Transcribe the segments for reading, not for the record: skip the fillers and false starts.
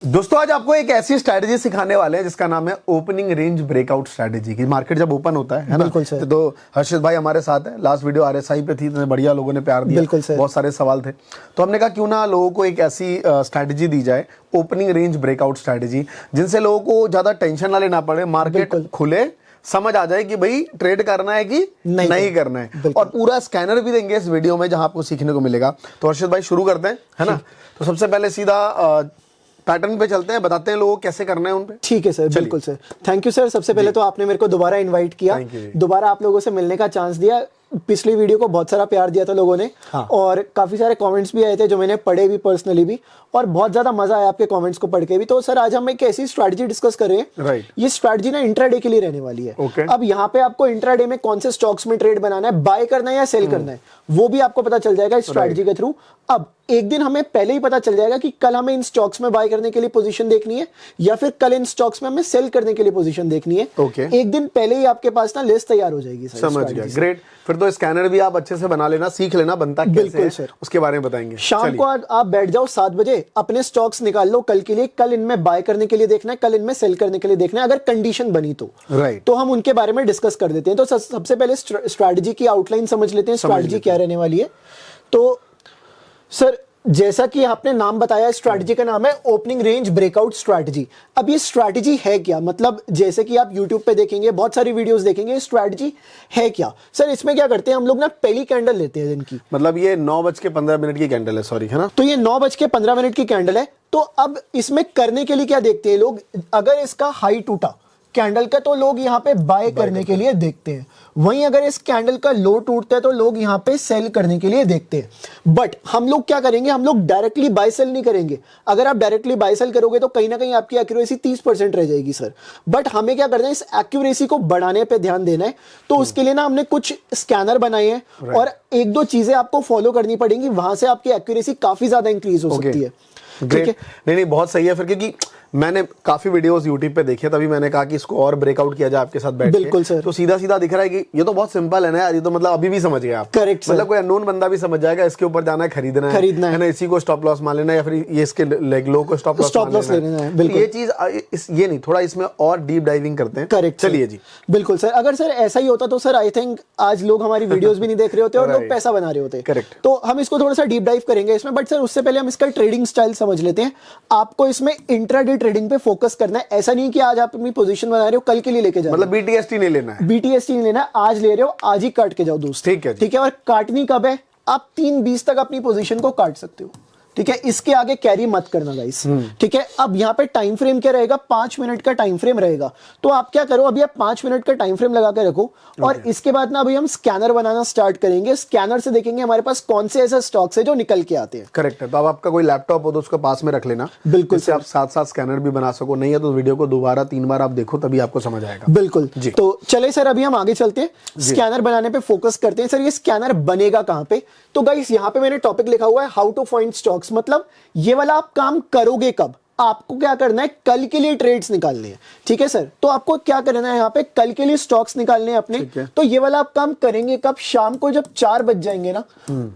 दोस्तों आज आपको एक ऐसी स्ट्रैटेजी सिखाने वाले हैं जिसका नाम है ओपनिंग रेंज ब्रेकआउट स्ट्रैटेजी की। मार्केट जब ओपन होता है ना, बिल्कुल सर। तो हर्षित भाई हमारे साथ है। लास्ट वीडियो आरएसआई पे थी, तो बढ़िया लोगों ने प्यार दिया, बिल्कुल सर। बहुत सारे सवाल थे, तो हमने कहा क्यों ना लोगों को एक ऐसी स्ट्रैटेजी दी जाए, ओपनिंग रेंज ब्रेकआउट स्ट्रैटेजी, जिनसे लोगों को ज्यादा टेंशन ना लेना पड़े, मार्केट खुले, समझ आ जाए कि भाई ट्रेड करना है कि नहीं करना है, और पूरा स्कैनर भी देंगे इस वीडियो में जहां आपको सीखने को मिलेगा। तो हर्षित भाई शुरू करते हैं, है ना। तो सबसे पहले सीधा पैटर्न पे चलते हैं, बताते हैं लोगों को कैसे करना है उन पे। ठीक है सर, बिल्कुल सर। Thank you sir. सबसे पहले तो आपने मेरे को दोबारा इनवाइट किया, दोबारा आप लोगों से मिलने का चांस दिया। पिछली वीडियो को बहुत सारा प्यार दिया था लोगों ने, हाँ। और काफी सारे कमेंट्स भी आए थे जो मैंने पढ़े भी पर्सनली भी, और बहुत ज्यादा मजा आया आपके कमेंट्स को पढ़ के भी। तो सर आज हम एक ऐसी स्ट्रैटेजी डिस्कस कर रहे हैं, ये स्ट्रैटेजी ना इंट्राडे के लिए रहने वाली है। अब यहाँ पे आपको इंट्राडे में कौन से स्टॉक्स में ट्रेड बनाना है, बाय करना है या सेल करना है, वो भी आपको पता चल जाएगा इस स्ट्रैटेजी के थ्रू। अब एक दिन हमें पहले ही पता चल जाएगा कि कल हमें इन स्टॉक्स में बाय करने के लिए पोजीशन देखनी है या फिर कल इन स्टॉक्स में हमें सेल करने के लिए पोजीशन देखनी है। एक दिन पहले ही आपके पास ना लिस्ट तैयार हो जाएगी। समझ गया, ग्रेट। फिर तो स्कैनर भी आप अच्छे से बना लेना, सीख लेना बनता कैसे है। बिल्कुल सर, उसके बारे में बताएंगे। शाम को आप बैठ जाओ 7 बजे, अपने स्टॉक्स निकाल लो कल के लिए। कल इनमें बाय करने के लिए देखना है, कल इनमें सेल करने के लिए देखना है, अगर कंडीशन बनी तो तो हम उनके बारे में डिस्कस कर देते हैं। तो सबसे पहले स्ट्रैटेजी की आउटलाइन समझ लेते हैं, स्ट्रैटेजी क्या रहने वाली है। तो सर जैसा कि आपने नाम बताया, स्ट्रैटेजी का नाम है ओपनिंग रेंज ब्रेकआउट स्ट्रैटेजी। अब ये स्ट्रैटेजी है क्या, मतलब जैसे कि आप YouTube पे देखेंगे, बहुत सारी वीडियोस देखेंगे, स्ट्रैटेजी है क्या। सर इसमें क्या करते हैं हम लोग ना, पहली कैंडल लेते हैं दिन की, मतलब ये 9:15 की कैंडल है, सॉरी, है ना। तो ये 9:15 की कैंडल है। तो अब इसमें करने के लिए क्या देखते हैं लोग, अगर इसका हाई टूटा कैंडल का तो लोग यहाँ पे बाय करने के लिए देखते हैं, वहीं अगर इस कैंडल का लो टूटता है तो लोग यहाँ पे सेल करने के लिए देखते हैं। बट हम लोग क्या करेंगे, हम लोग डायरेक्टली बाय सेल नहीं करेंगे। अगर आप डायरेक्टली बाय सेल करोगे तो कहीं ना कहीं आपकी एक्यूरेसी 30% रह जाएगी सर। बट हमें क्या करना है, इस एक्यूरेसी को बढ़ाने पे ध्यान देना है। तो उसके लिए ना हमने कुछ स्कैनर बनाए हैं और एक दो चीजें आपको फॉलो करनी पड़ेंगी, वहां से आपकी एक्यूरेसी काफी ज्यादा इंक्रीज हो सकती है। ठीक है, नहीं बहुत सही है फिर, क्योंकि मैंने काफी वीडियोस YouTube पे देखे, तभी मैंने कहा कि इसको और ब्रेकआउट किया जाए आपके साथ बैठ के। बिल्कुल सर। तो सीधा सीधा दिख रहा है कि ये तो बहुत सिंपल है ना यार, ये तो मतलब अभी भी समझ गए आप। Correct sir. मतलब कोई अननोन बंदा भी समझ जाएगा, इसके ऊपर जाना है, खरीदना है ना, इसी को स्टॉप लॉस मान लेना, या फिर ये इसके लेग लो को स्टॉप लॉस लेना है। बिल्कुल, ये चीज ये नहीं, थोड़ा इसमें और डीप डाइविंग करते हैं। करेक्ट, चलिए जी। बिल्कुल सर। अगर सर ऐसा ही होता तो सर आई थिंक आज लोग हमारी वीडियोस भी नहीं देख रहे होते और लोग पैसा बना रहे होते। करेक्ट। तो हम इसको थोड़ा सा डीप डाइव करेंगे इसमें, बट सर उससे पहले हम इसका ट्रेडिंग स्टाइल समझ लेते हैं। आपको इसमें इंट्राडे ट्रेडिंग पे फोकस करना है। ऐसा नहीं कि आज आप अपनी पोजीशन बना रहे हो कल के लिए लेके जाओ, मतलब BTST नहीं लेना है, BTST नहीं लेना है, आज ले रहे हो आज ही काट के जाओ दोस्त। ठीक है, ठीक है। और काटनी कब है, आप 3:20 तक अपनी पोजीशन को काट सकते हो। ठीक है, इसके आगे कैरी मत करना गाइस। ठीक है। अब यहाँ पे टाइम फ्रेम क्या रहेगा, 5 मिनट का टाइम फ्रेम रहेगा। तो आप क्या करो, अभी आप 5 मिनट का टाइम फ्रेम लगा के रखो, और इसके बाद ना अभी हम स्कैनर बनाना स्टार्ट करेंगे। स्कैनर से देखेंगे हमारे पास कौन से ऐसे स्टॉक्स है जो निकल के आते हैं। करेक्ट है। तो अब आपका कोई लैपटॉप हो तो उसको पास में रख लेना, बिल्कुल, जिससे आप साथ साथ स्कैनर भी बना सको। नहीं है तो वीडियो को दोबारा 3 बार आप देखो, तभी आपको समझ आएगा। बिल्कुल जी। तो चले सर अभी हम आगे चलते हैं, स्कैनर बनाने पे फोकस करते हैं। सर ये स्कैनर बनेगा कहां पे, तो गाइस यहाँ पे मैंने टॉपिक लिखा हुआ है हाउ टू फाइंड स्टॉक्स। मतलब ये वाला आप काम करोगे कब, आपको क्या करना है, कल के लिए ट्रेड्स निकालने हैं। ठीक है सर। तो आपको क्या करना है, यहाँ पे कल के लिए स्टॉक्स निकालने हैं अपने। तो ये वाला आप काम करेंगे कब, शाम को जब 4 बज जाएंगे ना,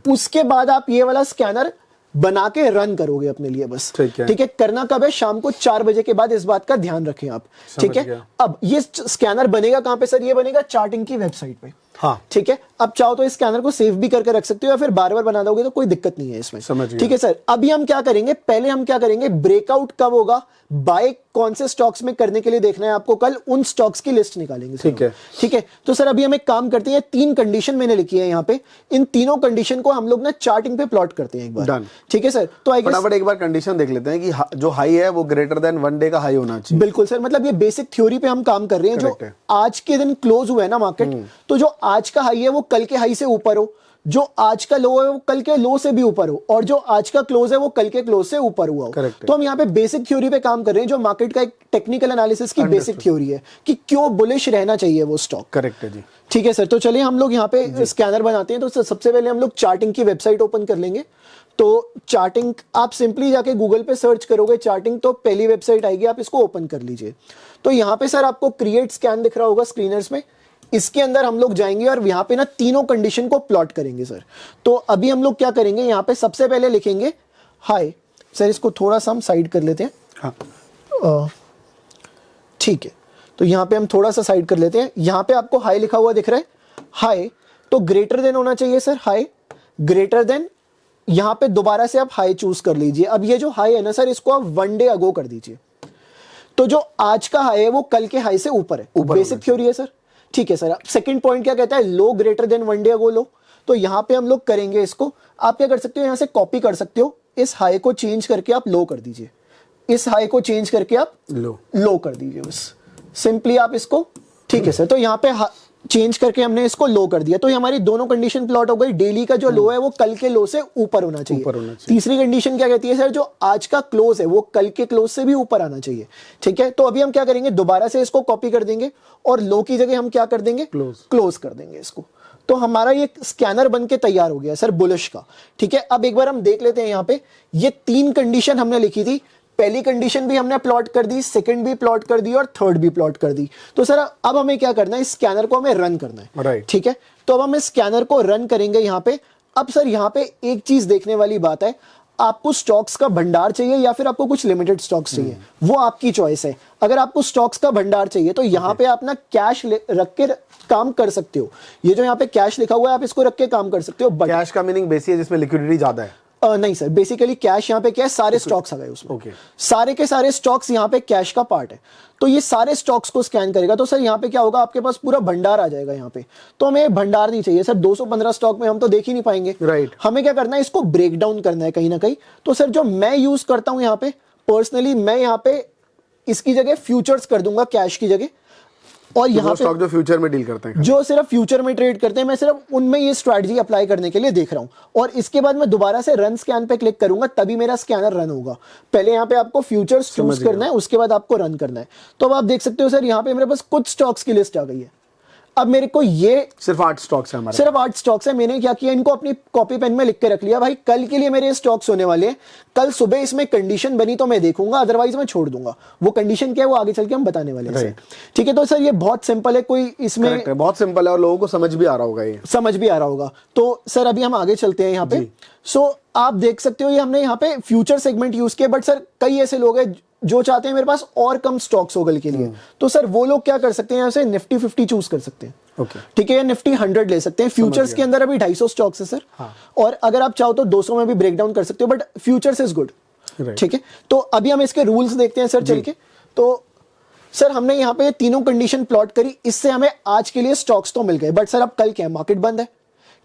उसके बाद आप ये वाला स्कैनर बना के रन करोगे अपने लिए बस। ठीक है। करना कब है, शाम को 4 बजे के बाद, इस बात का ध्यान रखें आप। ठीक है। अब ये स्कैनर बनेगा कहां पे सर, ये बनेगा चार्टिंग की वेबसाइट पे। हाँ। ठीक है। अब चाहो तो इस स्कैनर को सेव भी करके रख सकते हो या फिर बार बार बना दोगे तो कोई दिक्कत नहीं है इसमें। ठीक है सर। अभी हम क्या करेंगे, पहले हम क्या करेंगे, ब्रेकआउट कब होगा, बाय कौन से स्टॉक्स में करने के लिए देखना है आपको, कल उन स्टॉक्स की लिस्ट निकालेंगे। ठीक है। ठीक है। तो सर अभी हम एक काम करते हैं, 3 कंडीशन मैंने लिखी है यहाँ पे, इन तीनों कंडीशन को हम लोग ना चार्टिंग पे प्लॉट करते हैं एक बार। ठीक है सर। तो फटाफट एक बार कंडीशन देख लेते हैं कि जो हाई है वो ग्रेटर देन 1 डे का हाई होना चाहिए। बिल्कुल सर। मतलब ये बेसिक थ्योरी पे हम काम कर रहे हैं। जो आज के दिन क्लोज हुआ है ना मार्केट, तो जो आज का हाई है वो कल के हाई से ऊपर हो, जो आज का लो है वो कल के लो से भी ऊपर हो, और जो आज का क्लोज है वो कल के क्लोज से ऊपर हुआ हो। तो हम यहाँ पे बेसिक थ्योरी पे काम कर रहे हैं, जो मार्केट का एक टेक्निकल एनालिसिस की बेसिक थ्योरी है कि क्यों बुलिश रहना चाहिए वो स्टॉक। करेक्ट है जी। ठीक है सर। तो चलिए हम लोग यहाँ पे स्कैनर बनाते हैं। तो सबसे पहले हम लोग चार्टिंग की वेबसाइट ओपन कर लेंगे। तो चार्टिंग आप सिंपली जाके गूगल पे सर्च करोगे चार्टिंग, तो पहली वेबसाइट आएगी, आप इसको ओपन कर लीजिए। तो यहाँ पे सर आपको क्रिएट स्कैन दिख रहा होगा स्क्रीनर्स में, इसके अंदर हम लोग जाएंगे और यहाँ पे ना तीनों कंडीशन को प्लॉट करेंगे सर। तो अभी हम लोग क्या करेंगे, यहाँ पे सबसे पहले लिखेंगे हाई। सर इसको थोड़ा सा हम साइड कर लेते हैं। हाँ ठीक है, तो यहाँ पे हम थोड़ा सा साइड कर लेते हैं। यहाँ पे आपको हाई लिखा हुआ दिख रहा है, हाई, तो ग्रेटर देन होना चाहिए सर, हाई ग्रेटर देन। यहाँ पे दोबारा से आप हाई चूज कर लीजिए। अब ये जो हाई है ना सर, इसको आप 1 डे अगो कर दीजिए। तो जो आज का हाई है वो कल के हाई से ऊपर है, बेसिक थ्योरी है सर। ठीक है सर, सेकंड पॉइंट क्या कहता है, लो ग्रेटर देन 1 डे अगो लो। तो यहाँ पे हम लोग करेंगे इसको, आप क्या कर सकते हो, यहाँ से कॉपी कर सकते हो, इस हाई को चेंज करके आप लो कर दीजिए, इस हाई को चेंज करके आप लो कर दीजिए, बस सिंपली आप इसको। ठीक है सर, तो यहाँ पे चेंज करके हमने इसको लो कर दिया, तो ये हमारी दोनों कंडीशन प्लॉट हो गई। डेली का जो लो है वो कल के लो से ऊपर होना चाहिए। तीसरी कंडीशन क्या कहती है सर, जो आज का क्लोज है वो कल के क्लोज से भी ऊपर आना चाहिए। ठीक है, तो अभी हम क्या करेंगे, दोबारा से इसको कॉपी कर देंगे और लो की जगह हम क्या कर देंगे, क्लोज कर देंगे इसको। तो हमारा ये स्कैनर बन के तैयार हो गया सर बुलिश का। ठीक है, अब एक बार हम देख लेते हैं, यहाँ पे ये 3 कंडीशन हमने लिखी थी। पहली कंडीशन भी हमने प्लॉट कर दी, सेकंड भी प्लॉट कर दी और थर्ड भी प्लॉट कर दी। तो सर अब हमें क्या करना है, इस स्कैनर को हमें रन करना है। राइट, ठीक है, तो अब हम इस स्कैनर को रन करेंगे यहाँ पे। अब सर यहाँ पे एक चीज देखने वाली बात है, आपको स्टॉक्स का भंडार चाहिए या फिर आपको कुछ लिमिटेड स्टॉक्स चाहिए, वो आपकी चॉइस है। अगर आपको स्टॉक्स का भंडार चाहिए तो यहाँ पे आप ना कैश रख के काम कर सकते हो। ये जो यहाँ पे कैश लिखा हुआ है, आप इसको रख के काम कर सकते हो। कैश का मीनिंग बेसिक है जिसमें लिक्विडिटी ज्यादा है। नहीं सर, बेसिकली कैश यहाँ पे क्या है, सारे स्टॉक्स आ गए उसमें। सारे के सारे स्टॉक्स यहाँ पे कैश का पार्ट है। तो ये सारे स्टॉक्स को स्कैन करेगा, तो सर यहाँ पे क्या होगा, आपके पास पूरा भंडार आ जाएगा यहाँ पे। तो हमें भंडार नहीं चाहिए सर, 215 स्टॉक में हम तो देख ही नहीं पाएंगे। राइट, हमें क्या करना है, इसको ब्रेक डाउन करना है कहीं ना कहीं। तो सर जो मैं यूज करता हूँ यहाँ पे पर्सनली, मैं यहाँ पे इसकी जगह फ्यूचर्स कर दूंगा कैश की जगह। और यहाँ स्टॉक जो फ्यूचर में डील करते हैं, जो सिर्फ फ्यूचर में ट्रेड करते हैं, मैं सिर्फ उनमें ये स्ट्रैटेजी अप्लाई करने के लिए देख रहा हूं। और इसके बाद मैं दोबारा से रन स्कैन पे क्लिक करूंगा, तभी मेरा स्कैनर रन होगा। पहले यहाँ पे आपको फ्यूचर्स चूज करना है, उसके बाद आपको रन करना है। तो अब आप देख सकते हो सर, यहाँ पे मेरे पास कुछ स्टॉक्स की लिस्ट आ गई है। अब मेरे को ये सिर्फ 8 स्टॉक्स है हमारे, सिर्फ 8 स्टॉक्स है। मैंने क्या किया, इनको अपनी कॉपी पेन में लिख के रख लिया, भाई कल के लिए मेरे स्टॉक्स होने वाले हैं। कल सुबह इसमें कंडीशन बनी तो मैं देखूंगा, अदरवाइज मैं छोड़ दूंगा। वो कंडीशन क्या है वो आगे चल के हम बताने वाले हैं। ठीक है, तो सर ये बहुत सिंपल है, कोई इसमें बहुत सिंपल है और लोगों को समझ भी आ रहा होगा, ये समझ भी आ रहा होगा। तो सर अभी हम आगे चलते हैं यहाँ पे। सो आप देख सकते हो, ये हमने यहाँ पे फ्यूचर सेगमेंट यूज किया, बट सर कई ऐसे लोग हैं जो चाहते हैं मेरे पास और कम स्टॉक्स हो कल के लिए। तो सर वो लोग क्या कर सकते हैं, यहाँ से निफ्टी 50 चूज कर सकते हैं। ठीक है, निफ्टी 100 ले सकते हैं। फ्यूचर्स के अंदर अभी 250 स्टॉक्स है सर। और अगर आप चाहो तो 200 में भी ब्रेक डाउन कर सकते हो, बट फ्यूचर्स इज गुड। ठीक है, तो अभी हम इसके रूल्स देखते हैं सर चल के। तो सर हमने यहाँ पे तीनों कंडीशन प्लॉट करी, इससे हमें आज के लिए स्टॉक्स तो मिल गए, बट सर अब कल क्या है, मार्केट बंद है।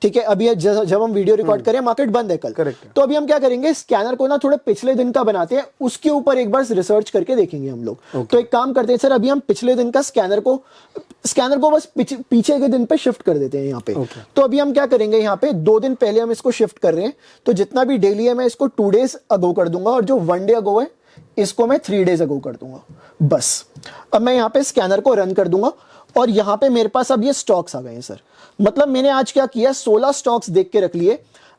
ठीक है, अभी जब हम वीडियो रिकॉर्ड करें मार्केट बंद है कल। तो अभी हम क्या करेंगे, स्कैनर को ना थोड़े पिछले दिन का बनाते हैं, उसके ऊपर एक बार रिसर्च करके देखेंगे हम लोग। तो एक काम करते हैं सर, अभी हम पिछले दिन का स्कैनर को बस पीछे के दिन पे शिफ्ट कर देते हैं यहाँ पे। तो अभी हम क्या करेंगे, यहाँ पे 2 दिन पहले हम इसको शिफ्ट कर रहे हैं। तो जितना भी डेली है मैं इसको 2 डेज अगो कर दूंगा, और जो 1 डे अगो है इसको मैं 3 डेज अगो कर दूंगा बस। अब मैं यहाँ पे स्कैनर को रन कर दूंगा और यहाँ पे मेरे पास अब ये स्टॉक्स आ गए हैं सर। मतलब मैंने आज क्या किया, 16 स्टॉक्स देख के रख लिए।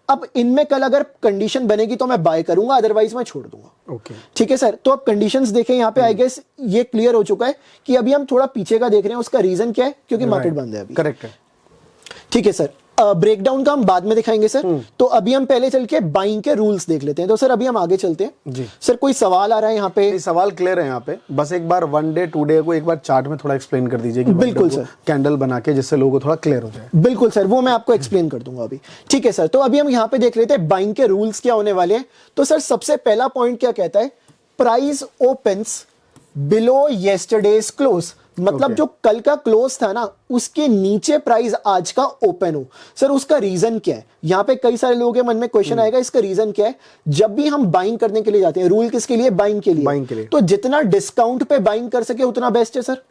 अब इनमें कल अगर कंडीशन बनेगी तो मैं बाय करूंगा, अदरवाइज मैं छोड़ दूंगा। ठीक है सर, तो अब कंडीशंस देखें यहाँ पे। आई गेस ये क्लियर हो चुका है कि अभी हम थोड़ा पीछे का देख रहे हैं। उसका रीजन क्या है, क्योंकि मार्केट बंद है अभी। करेक्ट है। ठीक है सर, ब्रेकडाउन का हम बाद में दिखाएंगे सर। तो अभी हम पहले चल के बाइंग के रूल्स देख लेते हैं। तो सर अभी हम आगे चलते हैं जी। सर कोई सवाल आ रहा है यहाँ पे? सवाल क्लियर है यहाँ पे, बस एक बार 1 डे 2 डे को एक बार चार्ट में थोड़ा एक्सप्लेन कर दीजिए कि बिल्कुल सर, कैंडल बना के, जिससे लोगों को थोड़ा क्लियर हो जाए। बिल्कुल सर, वो मैं आपको एक्सप्लेन कर दूंगा अभी। ठीक है सर, तो अभी हम यहाँ पे देख लेते हैं बाइंग के रूल्स क्या होने वाले हैं। तो सर सबसे पहला पॉइंट क्या कहता है, price opens below yesterday's close. मतलब जो कल का क्लोज था ना, उसके नीचे प्राइस आज का ओपन हो। सर उसका रीजन क्या है, यहाँ पे कई सारे लोगों के मन में क्वेश्चन आएगा, इसका रीजन क्या है। जब भी हम बाइंग करने के लिए जाते हैं, रूल किसके लिए, बाइंग के लिए। तो जितना डिस्काउंट पे बाइंग कर सके उतना बेस्ट है सर।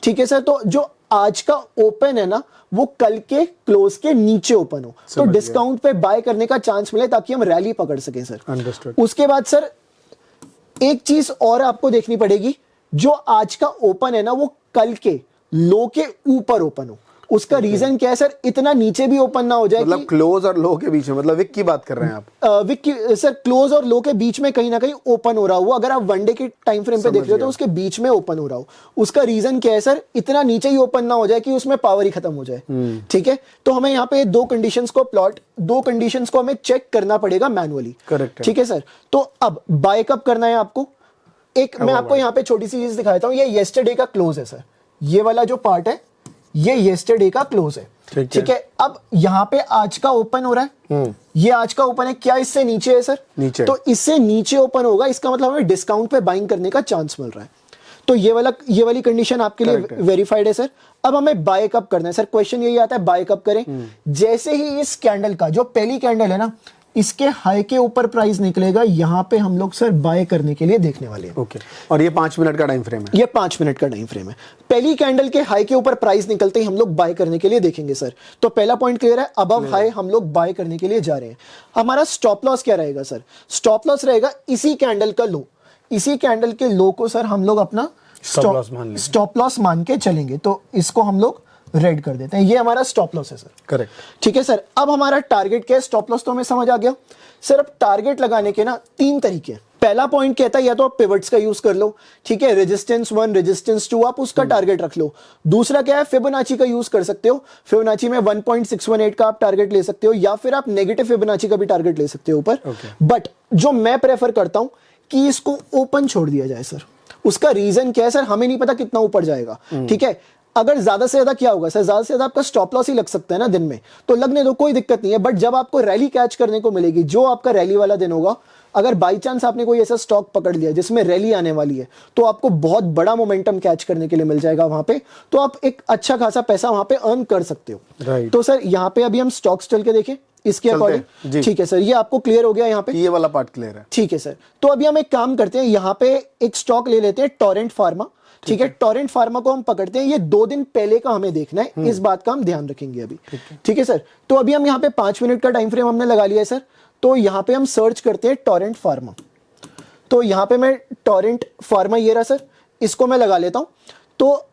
ठीक है सर, तो जो आज का ओपन है ना, वो कल के क्लोज के नीचे ओपन हो, तो डिस्काउंट पे बाय करने का चांस मिले, ताकि हम रैली पकड़ सके सर। उसके बाद सर एक चीज और आपको देखनी पड़ेगी, जो आज का ओपन है ना, वो कल के लो के ऊपर ओपन हो। उसका रीजन क्या है सर, इतना नीचे भी ओपन ना हो जाए, मतलब क्लोज और लो के बीच में, मतलब विक की बात कर रहे हैं आप? विक की सर, क्लोज और लो के बीच में कहीं ना कहीं ओपन हो रहा हो। अगर आप 1 डे के टाइम फ्रेम पे देख रहे हो तो उसके बीच में ओपन हो रहा हो। उसका रीजन क्या है सर, इतना नीचे ही ओपन ना हो जाए कि उसमें पावर ही खत्म हो जाए। ठीक है, तो हमें यहाँ पे दो कंडीशंस को हमें चेक करना पड़ेगा मैनुअली। करेक्ट। ठीक है सर, तो अब बाय कब करना है आपको, एक मैं आपको यहाँ पे छोटी सी चीज दिखाता हूँ, ये येस्टरडे का क्लोज है सर, ये वाला जो पार्ट है ये येस्टरडे का क्लोज है, ठीक है। अब यहाँ पे आज का ओपन हो रहा है, ये आज का ओपन है, क्या इससे नीचे है सर? नीचे। तो इससे नीचे ओपन होगा, इसका मतलब हमें डिस्काउंट पे बाइंग करने का चांस मिल रहा है। तो ये वाली कंडीशन आपके लिए वेरीफाइड है सर। अब हमें बाय कब करना है सर, क्वेश्चन यही आता है बाय कब करें। जैसे ही इस कैंडल का जो पहली कैंडल है ना, इसके हाई के ऊपर प्राइस निकलेगा, यहां पे हम लोग सर बाय करने के लिए देखने वाले हैं। ओके। और ये 5 मिनट का टाइम फ्रेम है? ये 5 मिनट का टाइम फ्रेम है। पहली कैंडल के हाई के ऊपर प्राइस निकलते ही हम लोग बाय करने के लिए देखेंगे सर। तो पहला पॉइंट क्लियर है, अबव हाई हम लोग बाय करने के लिए जा रहे हैं। हमारा स्टॉप लॉस क्या रहेगा सर? स्टॉप लॉस रहेगा इसी कैंडल का लो, इसी कैंडल के लो को सर हम लोग अपना स्टॉप लॉस मान के चलेंगे। तो इसको हम लोग रेड कर देते हैं, ये हमारा स्टॉप लॉस है सर। करेक्ट, ठीक है सर। अब हमारा टारगेट क्या है? स्टॉप लॉस तो हमें समझ आ गया सर। अब टारगेट लगाने के ना 3 तरीके हैं। पहला पॉइंट कहता है या तो आप पिवट्स का यूज कर लो, ठीक है, रेजिस्टेंस 1 रेजिस्टेंस 2 आप उसका टारगेट रख लो। दूसरा क्या है, फिबोनाची का यूज कर सकते हो, फिबोनाची में 1.618 का आप टारगेट ले सकते हो, या फिर आप नेगेटिव फिबोनाची का भी टारगेट ले सकते हो ऊपर। बट जो मैं प्रेफर करता हूं कि इसको ओपन छोड़ दिया जाए सर। उसका रीजन क्या है सर? हमें नहीं पता कितना ऊपर जाएगा, ठीक है। अगर ज्यादा से ज्यादा क्या होगा सर, ज्यादा से ज्यादा आपका स्टॉप लॉस ही लग सकता है ना दिन में, तो लगने दो, कोई दिक्कत नहीं है। बट जब आपको रैली कैच करने को मिलेगी, जो आपका रैली वाला दिन होगा, अगर बाई चांस आपने कोई ऐसा स्टॉक पकड़ लिया जिसमें रैली आने वाली है, तो आपको बहुत बड़ा मोमेंटम कैच करने के लिए मिल जाएगा वहां पे, तो आप एक अच्छा खासा पैसा वहां पे अर्न कर सकते हो। Right. तो सर यहाँ पे अभी हम स्टॉक्स चल के देखें इसके अकॉर्डिंग, ठीक है सर। ये आपको क्लियर हो गया यहाँ पे? ये वाला पार्ट क्लियर है, ठीक है सर। तो अभी हम एक काम करते हैं, यहाँ पे एक स्टॉक ले लेते हैं, टोरेंट फार्मा, ठीक है। टोरेंट फार्मा को हम पकड़ते हैं, ये 2 दिन पहले का हमें देखना है, इस बात का हम ध्यान रखेंगे अभी, ठीक है सर। तो अभी हम यहाँ पे 5 मिनट का टाइम फ्रेम हमने लगा लिया है सर। तो यहाँ पे हम सर्च करते हैं टोरेंट फार्मा। तो यहाँ पे मैं टोरेंट फार्मा, ये रहा सर, इसको मैं लगा लेता हूं। तो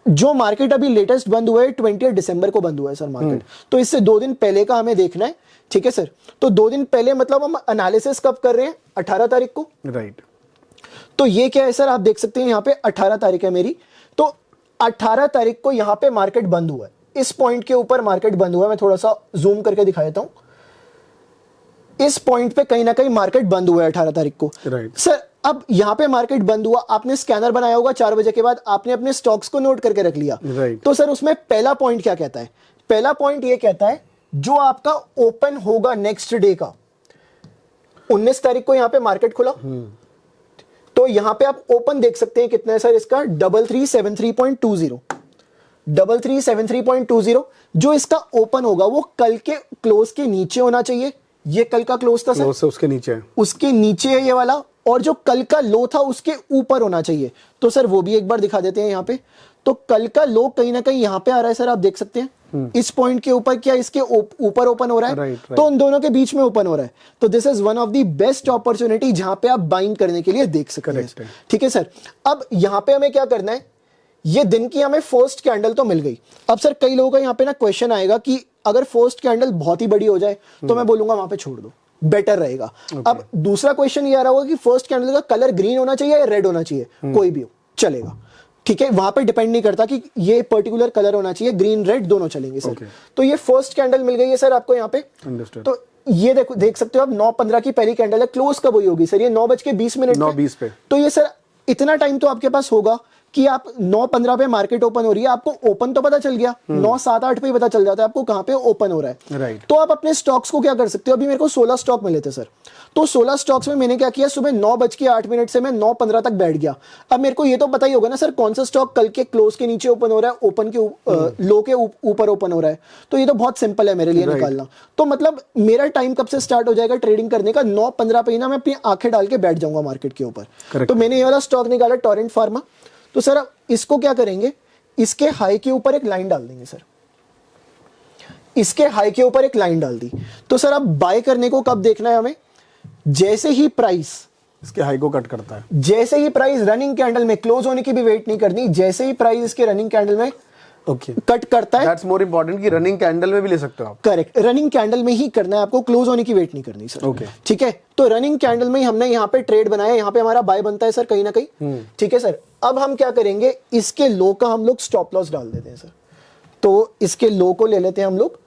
जो मार्केट अभी लेटेस्ट बंद हुआ है 20 दिसंबर को बंद हुआ है सर मार्केट, तो इससे 2 दिन पहले का हमें देखना है, ठीक है सर। तो 2 दिन पहले मतलब हम एनालिसिस कब कर रहे हैं? 18 तारीख को, राइट। तो ये क्या है सर, आप देख सकते हैं यहाँ पे 18 तारीख है मेरी। तो 18 तारीख को यहाँ पे मार्केट बंद हुआ है, इस पॉइंट के ऊपर मार्केट बंद हुआ है। मैं थोड़ा सा जूम करके दिखा देता हूं, इस पॉइंट पे कहीं ना कहीं मार्केट बंद हुआ है 18 तारीख को, राइट। सर अब यहाँ पे मार्केट बंद हुआ, आपने स्कैनर बनाया होगा 4 बजे के बाद, आपने अपने स्टॉक्स को नोट करके रख लिया, राइट। तो सर उसमें पहला पॉइंट क्या कहता है? पहला पॉइंट ये कहता है जो आपका ओपन होगा नेक्स्ट डे का, 19 तारीख को यहाँ पे मार्केट खुला, तो यहाँ पे आप ओपन देख सकते हैं कितना है सर इसका, 3373.20, 3373.20। जो इसका ओपन होगा वो कल के क्लोज के नीचे होना चाहिए। ये कल का क्लोज था सर, क्लोज से उसके नीचे है, उसके नीचे है ये वाला, और जो कल का लो था उसके ऊपर होना चाहिए। तो सर वो भी एक बार दिखा देते हैं यहाँ पे। तो कल का लो कहीं ना कहीं यहाँ पे आ रहा है सर, आप देख सकते हैं इस पॉइंट के ऊपर, क्या इसके ऊपर ओपन हो रहा है, right, right. तो उन दोनों के बीच में ओपन हो रहा है। तो this is one of the best opportunity जहां पे आप बाइंग करने के लिए देख सकते हैं, ठीक है सर। अब यहाँ पे हमें क्या करना है, ये दिन की हमें फर्स्ट कैंडल तो मिल गई। अब सर कई लोगों का यहाँ पे ना क्वेश्चन आएगा कि अगर फर्स्ट कैंडल बहुत ही बड़ी हो जाए तो मैं बोलूंगा वहां पे छोड़ दो, बेटर रहेगा। अब दूसरा क्वेश्चन ये आ रहा होगा कि फर्स्ट कैंडल का कलर ग्रीन होना चाहिए या रेड होना चाहिए, कोई भी हो चलेगा, ठीक है। वहां पे डिपेंड नहीं करता कि ये पर्टिकुलर कलर होना चाहिए, ग्रीन रेड दोनों चलेंगे सर। तो ये फर्स्ट कैंडल मिल गई है सर आपको यहाँ पे। तो ये देखो, देख सकते हो आप 9:15 की पहली कैंडल है, क्लोज कब हुई होगी सर? ये 9:20 9:20 पे। तो ये सर इतना टाइम तो आपके पास होगा कि आप 9:15 पे मार्केट ओपन हो रही है, आपको ओपन तो पता चल गया, 9:07-8 पे ही पता चल जाता है आपको कहां पे ओपन हो रहा है, राइट। तो आप अपने स्टॉक्स को क्या कर सकते हो? अभी मेरे को 16 स्टॉक मिले थे सर, तो 16 स्टॉक्स में मैंने क्या किया, सुबह 9:08 से मैं 9:15 तक बैठ गया। अब मेरे को ये तो पता ही होगा ना सर कौन सा स्टॉक कल के क्लोज के नीचे ओपन हो रहा है, ओपन के लो के ऊपर ओपन हो रहा है, तो ये तो बहुत सिंपल है मेरे लिए निकालना। तो मतलब मेरा टाइम कब से स्टार्ट हो जाएगा ट्रेडिंग करने का? 9:15 पे ही ना मैं अपनी आंखें डाल के बैठ जाऊंगा मार्केट के ऊपर। तो मैंने ये वाला स्टॉक निकाला, टोरेंट फार्मा। तो सर अब इसको क्या करेंगे, इसके हाई के ऊपर एक लाइन डाल देंगे सर, इसके हाई के ऊपर एक लाइन डाल दी। तो सर अब बाय करने को कब देखना है हमें? जैसे ही प्राइस इसके हाई को कट करता है, जैसे ही प्राइस रनिंग कैंडल में, क्लोज होने की भी वेट नहीं करनी, जैसे ही प्राइस इसके रनिंग कैंडल में कट करता है, दैट्स मोर इंपॉर्टेंट कि रनिंग कैंडल में भी ले सकते हो आप। करेक्ट, रनिंग कैंडल में ही करना है आपको, क्लोज होने की वेट नहीं करनी सर, ठीक है। तो रनिंग कैंडल में ही हमने यहाँ पे ट्रेड बनाया, यहाँ पे हमारा बाय बनता है सर कहीं ना कहीं, ठीक है सर। अब हम क्या करेंगे, इसके लो का हम लोग स्टॉप लॉस डाल देते हैं सर। तो इसके लो को ले लेते हैं हम लोग,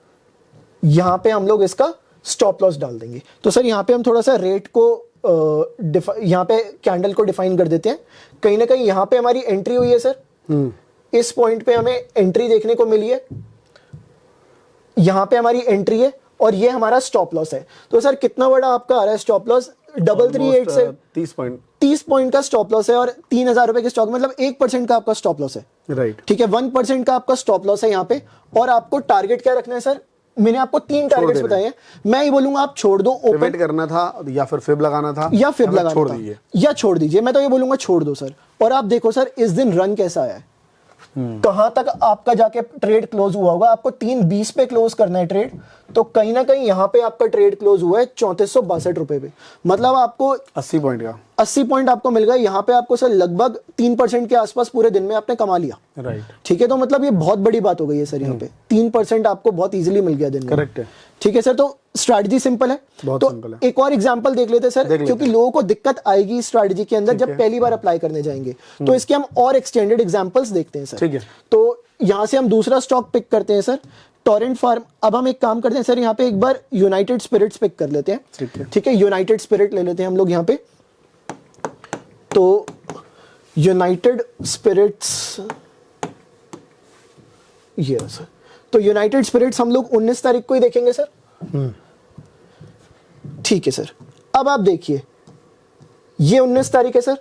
यहाँ पे हम लोग इसका स्टॉप लॉस डाल देंगे। तो सर यहाँ पे हम थोड़ा सा रेट को यहाँ पे कैंडल को डिफाइन कर देते हैं। कहीं ना कहीं यहाँ पे हमारी एंट्री हुई है सर, इस पॉइंट पे हमें एंट्री देखने को मिली है, यहाँ पे हमारी एंट्री है और ये हमारा स्टॉप लॉस है। तो सर कितना बड़ा आपका आ रहा है स्टॉप लॉस? 338 से 30 पॉइंट का स्टॉप लॉस है और 3,000 रुपए के स्टॉक, मतलब 1% का आपका स्टॉप लॉस है, राइट। ठीक है, 1% का आपका स्टॉप लॉस है यहाँ पे। और आपको टारगेट क्या रखना है सर? मैंने आपको 3 टारगेट्स बताए हैं, मैं ये बोलूंगा आप छोड़ दो, पिवट करना था या फिर फिब लगाना था या फिब लगाना छोड़ था दीजिए, या छोड़ दीजिए, मैं तो ये बोलूंगा छोड़ दो सर। और आप देखो सर इस दिन रन कैसा आया है, कहां तक आपका जाके ट्रेड क्लोज हुआ होगा। आपको 3:20 पे क्लोज करना है ट्रेड, तो कहीं ना कहीं यहाँ पे आपका ट्रेड क्लोज हुआ है 3462 रुपए पे, मतलब आपको 80 पॉइंट का 80 पॉइंट आपको मिल गए। यहाँ पे आपको सर लगभग 3% के आसपास पूरे दिन में आपने कमा लिया, राइट। ठीक है, तो मतलब ये बहुत बड़ी बात हो गई है सर। यहाँ पे 3% आपको बहुत इजीली मिल गया दिन में, करेक्ट है, ठीक है सर। तो स्ट्रैटेजी सिंपल है, बहुत तो सिंपल है। एक और एग्जांपल देख लेते हैं सर, क्योंकि लोगों को दिक्कत आएगी स्ट्रैटेजी के अंदर जब पहली बार अप्लाई करने जाएंगे, तो इसके हम और एक्सटेंडेड एग्जांपल्स देखते हैं सर, ठीक है। तो यहां से हम दूसरा स्टॉक पिक करते हैं सर, टोरेंट फार्म। अब हम एक काम करते हैं सर, यहाँ पे एक बार यूनाइटेड स्पिरिट्स पिक कर लेते हैं, ठीक है, यूनाइटेड स्पिरिट ले लेते हैं हम लोग यहाँ पे। तो यूनाइटेड स्पिरिट्स, ये सर, तो यूनाइटेड स्पिरिट्स हम लोग 19 तारीख को ही देखेंगे सर, ठीक है सर। अब आप देखिए ये 19 तारीख है सर,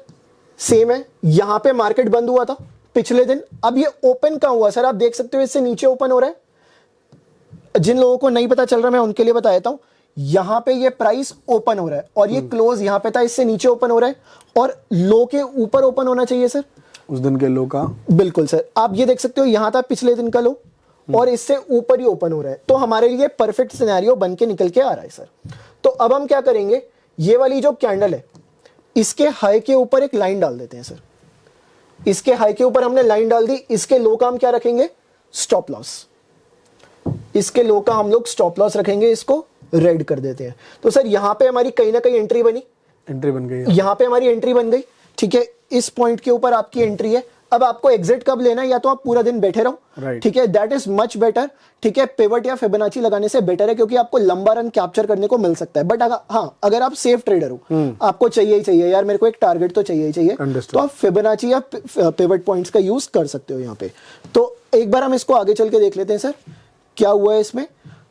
सेम है, यहां पे मार्केट बंद हुआ था पिछले दिन। अब ये ओपन कहां हुआ सर? आप देख सकते हो इससे नीचे ओपन हो रहा है। जिन लोगों को नहीं पता चल रहा मैं उनके लिए बता देता हूं, यहां पे ये प्राइस ओपन हो रहा है और ये क्लोज यहां पे था, इससे नीचे ओपन हो रहा है और लो के ऊपर ओपन होना चाहिए सर, उस दिन के लो का। बिल्कुल सर, आप ये देख सकते हो यहां था पिछले दिन का लो और इससे ऊपर ही ओपन हो रहा है, तो हमारे लिए परफेक्ट सिनेरियो बन के निकल के आ रहा है सर। तो अब हम क्या करेंगे, ये वाली जो कैंडल है इसके हाई के ऊपर एक लाइन डाल देते हैं सर। इसके हाई के ऊपर हमने लाइन डाल दी, इसके लो का हम क्या रखेंगे? Stop loss. इसके लो का हम लोग स्टॉप लॉस रखेंगे, इसको रेड कर देते हैं। तो सर यहां पे हमारी कहीं ना कहीं एंट्री बनी, एंट्री बन गई, यहां पे हमारी एंट्री बन गई, ठीक है, इस पॉइंट के ऊपर आपकी एंट्री है। अब आपको एग्जिट कब लेना है, या तो आप पूरा दिन बैठे रहो, Right. ठीक है, दैट इज मच बेटर, ठीक है, पिवट या फिबोनाची लगाने से बेटर है, क्योंकि आपको लंबा रन कैप्चर करने को मिल सकता है। बट अगर आप सेफ ट्रेडर हो, आपको चाहिए ही चाहिए यार, मेरे को एक टारगेट तो चाहिए ही चाहिए, तो आप फिबोनाची या पिवट पॉइंट्स का यूज कर सकते हो यहाँ पे। तो एक बार हम इसको आगे चल के देख लेते हैं सर क्या हुआ है इसमें।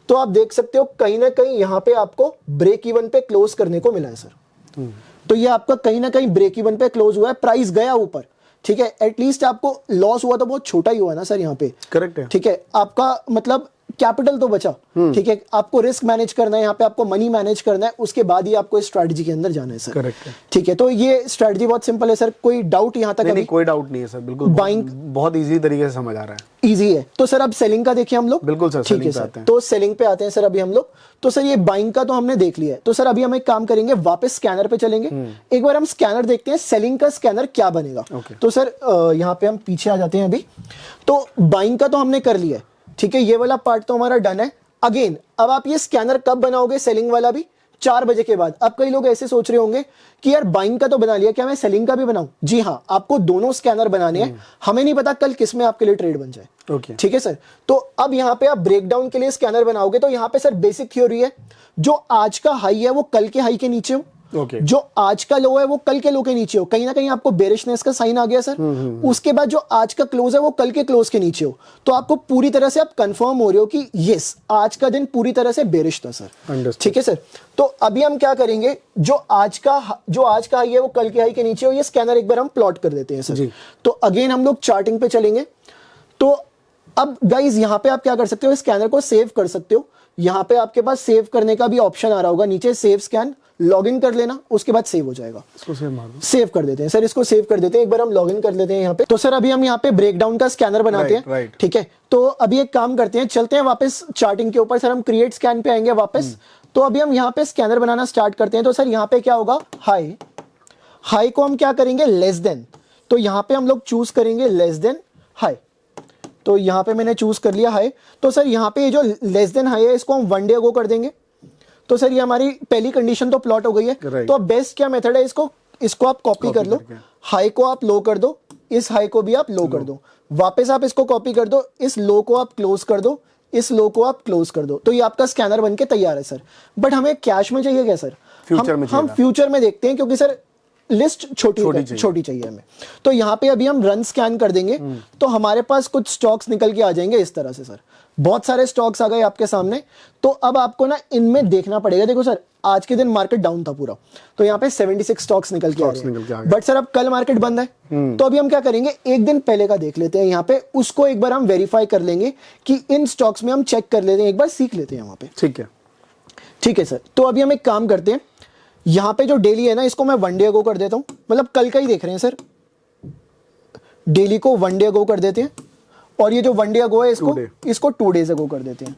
तो आप देख सकते हो कहीं ना कहीं यहाँ पे आपको ब्रेक इवन पे क्लोज करने को मिला है सर। तो ये आपका कहीं ना कहीं ब्रेक इवन पे क्लोज हुआ है, प्राइस गया ऊपर, ठीक है, एटलीस्ट आपको लॉस हुआ तो बहुत छोटा ही हुआ ना सर यहाँ पे, करेक्ट है, ठीक है, आपका मतलब कैपिटल तो बचा, ठीक है, आपको रिस्क मैनेज करना है, यहाँ पे आपको मनी मैनेज करना है, उसके बाद ही आपको इस स्ट्रैटेजी के अंदर जाना है सर, करेक्ट है, ठीक है। तो ये स्ट्रैटेजी बहुत सिंपल है सर, कोई डाउट यहाँ तक? नहीं, कोई डाउट नहीं है सर, बिल्कुल Buying- बहुत इजी तरीके से समझ आ रहा है, इजी है। तो सर अब सेलिंग का देखिए हम लोग, बिल्कुल सर, ठीक है selling पे आते सर, हैं। तो सेलिंग पे आते हैं सर अभी हम लोग। तो सर ये बाइंग का तो हमने देख लिया है, तो सर अभी हम एक काम करेंगे, वापस स्कैनर पे चलेंगे, एक बार हम स्कैनर देखते हैं सेलिंग का स्कैनर क्या बनेगा। तो सर यहाँ पे हम पीछे आ जाते हैं अभी। तो बाइंग का तो हमने कर लिया है, ठीक है, ये वाला पार्ट तो हमारा डन है। अगेन अब आप ये स्कैनर कब बनाओगे, सेलिंग वाला भी 4 बजे के बाद। अब कई लोग ऐसे सोच रहे होंगे कि यार बाइंग का तो बना लिया, क्या मैं सेलिंग का भी बनाऊं? जी हाँ, आपको दोनों स्कैनर बनाने हैं, हमें नहीं पता कल किस में आपके लिए ट्रेड बन जाए, ओके, ठीक है सर। तो अब यहाँ पे आप ब्रेकडाउन के लिए स्कैनर बनाओगे, तो यहाँ पे सर बेसिक थ्योरी है, जो आज का हाई है वो कल के हाई के नीचे हो, ओके, जो आज का लो है वो कल के लो के नीचे हो। कहीं ना कहीं आपको बेरिशनेस का साइन आ गया सर। उसके बाद जो आज का क्लोज है वो कल के क्लोज के नीचे हो, तो आपको पूरी तरह से आप कंफर्म हो रहे हो कि यस आज का दिन पूरी तरह से बेरिश था सर, ठीक है सर। तो अभी हम क्या करेंगे, जो आज का हाई है वो कल के हाई के नीचे हो, ये स्कैनर एक बार हम प्लॉट कर देते हैं सर। तो अगेन हम लोग चार्टिंग पे चलेंगे। तो अब गाइज यहाँ पे आप क्या कर सकते हो, स्कैनर को सेव कर सकते हो। यहाँ पे आपके पास सेव करने का भी ऑप्शन आ रहा होगा नीचे, सेव स्कैन, लॉग इन कर लेना, उसके बाद सेव हो जाएगा। इसको सेव मार दो, सेव कर देते हैं सर, इसको सेव कर देते हैं, एक बार हम लॉग इन कर लेते हैं यहाँ पे। तो सर अभी हम यहाँ पे ब्रेकडाउन का स्कैनर बनाते हैं, ठीक है। तो अभी एक काम करते हैं, चलते हैं वापस चार्टिंग के ऊपर सर, हम क्रिएट स्कैन पे आएंगे वापस। तो अभी हम यहाँ पे स्कैनर बनाना स्टार्ट करते हैं। तो सर यहाँ पे क्या होगा, हाई को हम क्या करेंगे, लेस देन। तो यहाँ पे हम लोग चूज करेंगे लेस देन हाई। तो यहाँ पे मैंने चूज कर लिया हाई। तो सर यहाँ पे ये जो लेस देन हाई है इसको हम 1 डे अगो कर देंगे। तो सर ये हमारी पहली कंडीशन तो प्लॉट हो गई है। तो अब बेस्ट क्या मेथड है, इसको आप कॉपी कर लो, हाई को आप लो कर दो, इस हाई को भी आप लो कर दो, वापस आप इसको कॉपी कर दो, इस लो को आप क्लोज कर दो, इस लो को आप क्लोज कर दो। तो ये आपका स्कैनर बनके तैयार है सर। बट हमें कैश में चाहिए क्या सर, फ्यूचर में हम फ्यूचर में देखते हैं, क्योंकि सर लिस्ट छोटी चाहिए हमें। तो यहाँ पे अभी हम रन स्कैन कर देंगे तो हमारे पास कुछ स्टॉक्स निकल के आ जाएंगे इस तरह से सर। बहुत सारे स्टॉक्स आ गए आपके सामने। तो अब आपको ना इनमें देखना पड़ेगा। देखो सर, आज के दिन मार्केट डाउन था पूरा, तो यहाँ पे 76 स्टॉक्स निकल के आ गए। बट सर अब कल मार्केट बंद है, तो अभी हम क्या करेंगे, एक दिन पहले का देख लेते हैं यहाँ पे, उसको एक बार हम वेरीफाई कर लेंगे कि इन स्टॉक्स में हम चेक कर लेते हैं, एक बार सीख लेते हैं वहां पे। ठीक है सर। तो अभी हम एक काम करते हैं, यहाँ पे जो डेली है ना, इसको मैं 1 डे अगो कर देता हूँ, मतलब कल का ही देख रहे हैं सर। डेली को 1 डे अगो कर देते हैं, और ये जो 1 डे अगो है इसको 2 डेज अगो कर देते हैं।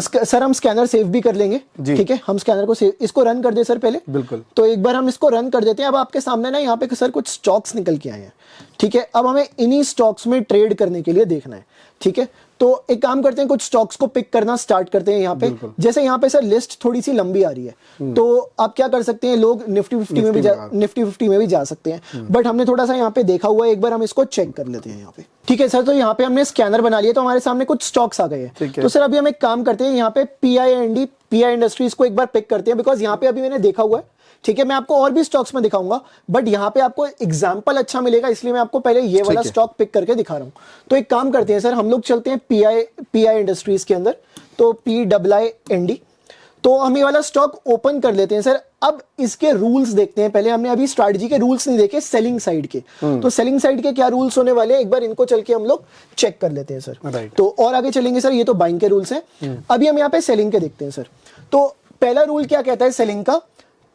सर हम स्कैनर सेव भी कर लेंगे, ठीक है। हम स्कैनर को सेव, इसको रन कर दे सर पहले। बिल्कुल। तो एक बार हम इसको रन कर देते हैं। अब आपके सामने ना यहाँ पे सर कुछ स्टॉक्स निकल के आए हैं, ठीक है। अब हमें इन्हीं स्टॉक्स में ट्रेड करने के लिए देखना है, ठीक है। तो एक काम करते हैं, कुछ स्टॉक्स को पिक करना स्टार्ट करते हैं यहाँ पे। जैसे यहाँ पे सर लिस्ट थोड़ी सी लंबी आ रही है, तो आप क्या कर सकते हैं, लोग निफ्टी 50 में भी जा सकते हैं। बट हमने थोड़ा सा यहाँ पे देखा हुआ है, एक बार हम इसको चेक कर लेते हैं यहाँ पे। ठीक है सर, तो यहाँ पे हमने स्कैनर बना लिया, तो हमारे सामने कुछ स्टॉक्स आ गए हैं। तो सर अभी हम एक काम करते हैं, यहाँ पे पीआई इंडस्ट्रीज को एक बार पिक करते हैं, बिकॉज यहाँ पे अभी मैंने देखा हुआ है, ठीक है। मैं आपको और भी स्टॉक्स में दिखाऊंगा, बट यहाँ पे आपको एग्जांपल अच्छा मिलेगा, इसलिए मैं आपको पहले ये वाला स्टॉक पिक करके दिखा रहा हूँ। तो एक काम करते हैं सर, हम लोग चलते हैं पीआई इंडस्ट्रीज के अंदर, तो PIIND। तो हम ये वाला स्टॉक ओपन कर लेते हैं सर। अब इसके रूल्स देखते हैं पहले। हमने अभी स्ट्रैटेजी के रूल्स नहीं देखे, सेलिंग साइड के। तो सेलिंग साइड के क्या रूल्स होने वाले हैं, एक बार इनको चल के हम लोग चेक कर लेते हैं सर। तो और आगे चलेंगे सर, ये तो बाइंग के रूल्स हैं। अभी हम यहाँ पे सेलिंग के देखते हैं सर। तो पहला रूल क्या कहता है सेलिंग का,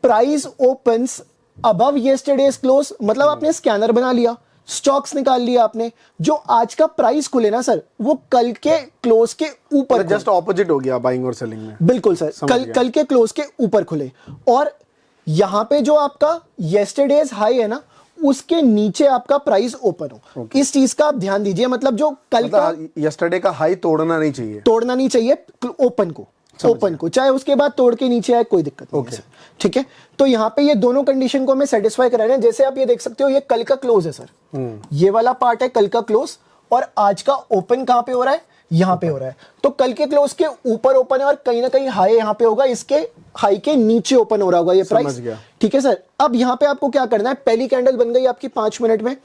price opens above yesterday's close. मतलब आपने स्कैनर बना लिया, स्टॉक्स निकाल लिया आपने, जो आज का प्राइस खुले ना सर, वो कल के क्लोज के ऊपर, जस्ट ऑपोजिट हो गया बाइंग और सेलिंग में। बिल्कुल सर, कल के क्लोज के ऊपर खुले। और यहां पे जो आपका यस्टरडेज हाई है ना, उसके नीचे आपका प्राइस ओपन हो। इस चीज का आप ध्यान दीजिए। मतलब जो कल का यस्टरडे का हाई तोड़ना नहीं चाहिए ओपन को चाहे उसके बाद तोड़ के नीचे आए, कोई दिक्कत नहीं है, ठीक है। तो यहाँ पे ये दोनों कंडीशन को हमें सेटिस्फाई करा रहे हैं। जैसे आप ये देख सकते हो, ये कल का क्लोज है सर, ये वाला पार्ट है कल का क्लोज, और आज का ओपन कहाँ पे हो रहा है, यहाँ पे हो रहा है। तो कल के क्लोज के ऊपर ओपन है, और कहीं ना कहीं हाई यहाँ पे होगा, इसके हाई के नीचे ओपन हो रहा होगा ये प्राइस, ठीक है सर। अब यहाँ पे आपको क्या करना है, पहली कैंडल बन गई आपकी 5 मिनट में।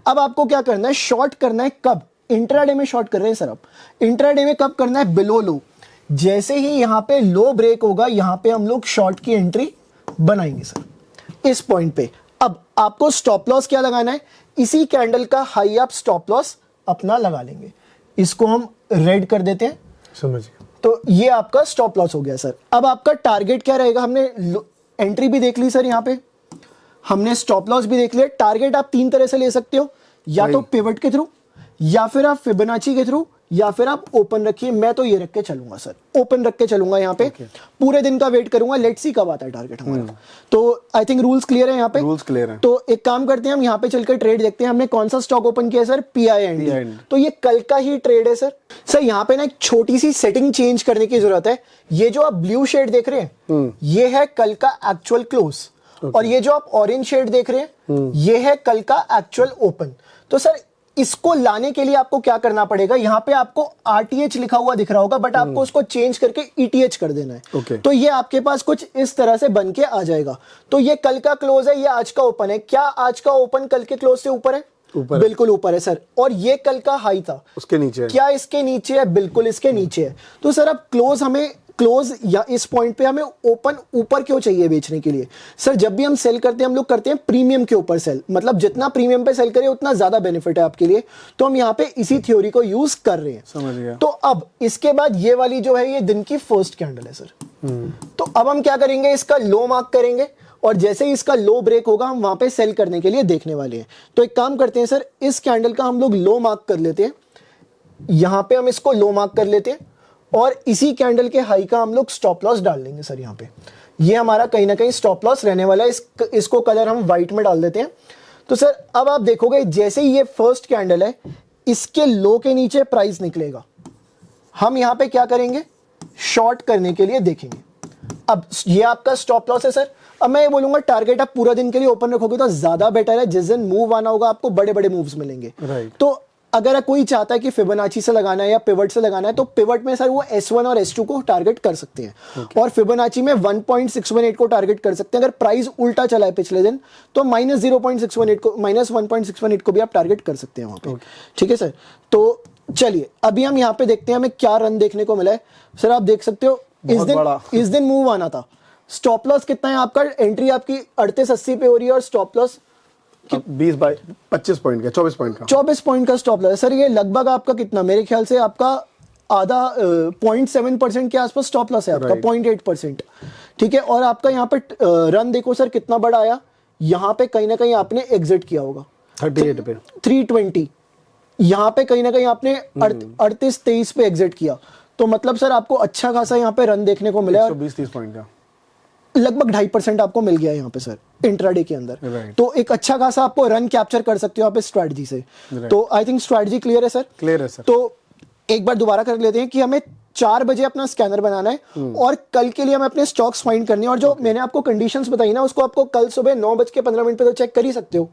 अब आपको क्या करना है, शॉर्ट करना है। कब, इंट्राडे में शॉर्ट कर रहे हैं सर। अब इंट्राडे में कब करना है, बिलो लो। जैसे ही यहां पे लो ब्रेक होगा, यहां पे हम लोग शॉर्ट की एंट्री बनाएंगे सर, इस पॉइंट पे। अब आपको स्टॉप लॉस क्या लगाना है, इसी कैंडल का हाई आप स्टॉप लॉस अपना लगा लेंगे। इसको हम रेड कर देते हैं, समझ गया। तो ये आपका स्टॉप लॉस हो गया सर। अब आपका टारगेट क्या रहेगा, हमने एंट्री भी देख ली सर, यहां पे हमने स्टॉप लॉस भी देख लिया। टारगेट आप 3 तरह से ले सकते हो, या तो पिवट के थ्रू, या फिर आप फिबोनाची के थ्रू, या फिर आप ओपन रखिए। मैं तो ये रख के चलूंगा सर, ओपन रख के चलूंगा यहाँ पे। पूरे दिन का वेट करूंगा, लेट्स सी कब आता है टारगेट हमारा। तो आई थिंक रूल्स क्लियर है यहाँ पे। रूल्स क्लियर है। तो एक काम करते हैं, हम यहाँ पे चलकर ट्रेड देखते हैं। हमने कौन सा स्टॉक ओपन किया सर, PIIND। तो ये कल का ही ट्रेड है सर। सर यहाँ पे ना एक छोटी सी सेटिंग चेंज करने की जरूरत है। ये जो आप ब्लू शेड देख रहे हैं, ये है कल का एक्चुअल क्लोज, और ये जो आप ऑरेंज शेड देख रहे हैं, ये है कल का एक्चुअल ओपन। तो सर इसको लाने के लिए आपको क्या करना पड़ेगा, यहाँ पे आपको RTH लिखा हुआ दिख रहा होगा, बट आपको उसको चेंज करके ETH कर देना है। तो ये आपके पास कुछ इस तरह से बन के आ जाएगा। तो ये कल का क्लोज है, ये आज का ओपन है। क्या आज का ओपन कल के क्लोज से ऊपर है? बिल्कुल ऊपर है सर। और ये कल का हाई था, उसके नीचे है। क्या इसके नीचे है? बिल्कुल इसके नीचे है। तो सर अब क्लोज या इस पॉइंट पे हमें ओपन ऊपर क्यों चाहिए बेचने के लिए? सर जब भी हम सेल करते हैं, हम लोग करते हैं प्रीमियम के ऊपर सेल, मतलब जितना प्रीमियम पे सेल करें उतना ज्यादा बेनिफिट है आपके लिए। तो हम यहाँ पे इसी थ्योरी को यूज कर रहे हैं। समझ गया। तो अब इसके बाद ये वाली जो है, ये दिन की फर्स्ट कैंडल है सर। तो अब हम क्या करेंगे, इसका लो मार्क करेंगे, और जैसे ही इसका लो ब्रेक होगा, हम वहां पे सेल करने के लिए देखने वाले हैं। तो एक काम करते हैं सर, इस कैंडल का हम लोग लो मार्क कर लेते हैं, यहां पे हम इसको लो मार्क कर लेते हैं, और इसी कैंडल के हाई का हम लोग स्टॉप लॉस डाल लेंगे सर। यहाँ पे ये हमारा कहीं ना कहीं स्टॉप लॉस रहने वाला है। इसको कलर हम व्हाइट में डाल देते हैं। तो सर अब आप देखोगे, जैसे ही ये फर्स्ट कैंडल है, इसके लो के नीचे प्राइस निकलेगा, हम यहाँ पे क्या करेंगे, शॉर्ट करने के लिए देखेंगे। अब ये आपका स्टॉप लॉस है सर। अब मैं ये बोलूंगा, टारगेट आप पूरा दिन के लिए ओपन रखोगे तो ज्यादा बेटर है। जिस दिन मूव आना होगा, आपको बड़े बड़े मूव्स मिलेंगे। Right. तो अगर कोई चाहता है कि फिबोनाची से लगाना है या पिवट से लगाना है, तो पिवट में सर वो S1 और S2 को टारगेट कर सकते हैं और फिबोनाची में 1.618 को टारगेट कर सकते हैं। अगर प्राइस उल्टा चला है पिछले दिन तो -0.618 को, -1.618 को भी आप टारगेट कर सकते हैं वहां पे। ठीक है सर, तो चलिए अभी हम यहाँ पे देखते हैं हमें क्या रन देखने को मिला है। सर आप देख सकते हो इस दिन मूव आना था। स्टॉप लॉस कितना है आपका? एंट्री आपकी 3880 पे हो रही है और स्टॉप लॉस 20 बाई 25 पॉइंट का, 24 पॉइंट का, 24 पॉइंट का स्टॉप लॉस। सर ये लगभग आपका कितना, मेरे ख्याल से आपका आधा 0.7% के आसपास स्टॉप लॉस है आपका, 0.8%। ठीक है, और आपका यहाँ पे रन देखो सर कितना बड़ा आया। यहाँ पे कहीं ना कहीं आपने एग्जिट किया होगा 38 पे, 320। यहाँ पे कहीं ना कहीं आपने 38-23 पे एग्जिट किया, तो मतलब सर आपको अच्छा खासा यहाँ पे रन देखने को मिला है। 120-30 पॉइंट का लगभग 2.5% आपको मिल गया यहाँ पे सर इंट्राडे के अंदर। Right. तो एक अच्छा खासा आपको रन कैप्चर कर सकते हो आप इस स्ट्रैटेजी से। तो आई थिंक स्ट्रैटेजी क्लियर है सर? क्लियर है सर। तो एक बार दोबारा कर लेते हैं कि हमें 4 बजे अपना स्कैनर बनाना है और कल के लिए हमें अपने स्टॉक्स फाइंड करने हैं। और जो मैंने आपको कंडीशंस बताई ना, उसको आपको कल सुबह 9:15 पे तो चेक कर ही सकते हो।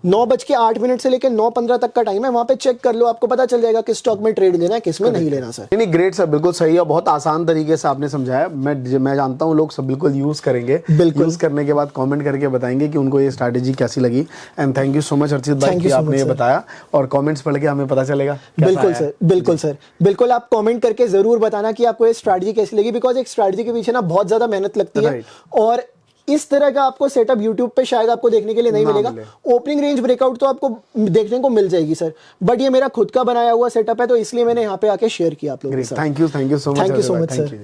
9:08 से लेकर 9:15 तक का टाइम है, वहां पे चेक कर लो, आपको पता चल जाएगा किस स्टॉक में ट्रेड लेना है, किस में नहीं लेना सर। नहीं ग्रेट सर, बिल्कुल सही है, बहुत आसान तरीके से आपने समझाया। मैं जानता हूँ लोग सब बिल्कुल यूज करेंगे, बिल्कुल। यूज करने के बाद कमेंट करके बताएंगे कि उनको ये स्ट्रैटेजी कैसी लगी। And thank you so much Harshit भाई कि आपने ये बताया, और कमेंट्स पढ़ के हमें पता चलेगा। बिल्कुल सर, बिल्कुल सर, बिल्कुल आप कमेंट करके जरूर बताना कि आपको ये स्ट्रैटेजी कैसी लगी, बिकॉज एक स्ट्रैटेजी के पीछे ना बहुत ज्यादा मेहनत लगती है और इस तरह का आपको सेटअप YouTube पे शायद आपको देखने के लिए नहीं मिलेगा। ओपनिंग रेंज ब्रेकआउट तो आपको देखने को मिल जाएगी सर, बट ये मेरा खुद का बनाया हुआ सेटअप है, तो इसलिए मैंने यहाँ पे आके शेयर किया आप लोगों के साथ। Thank you so much, thank you so much sir.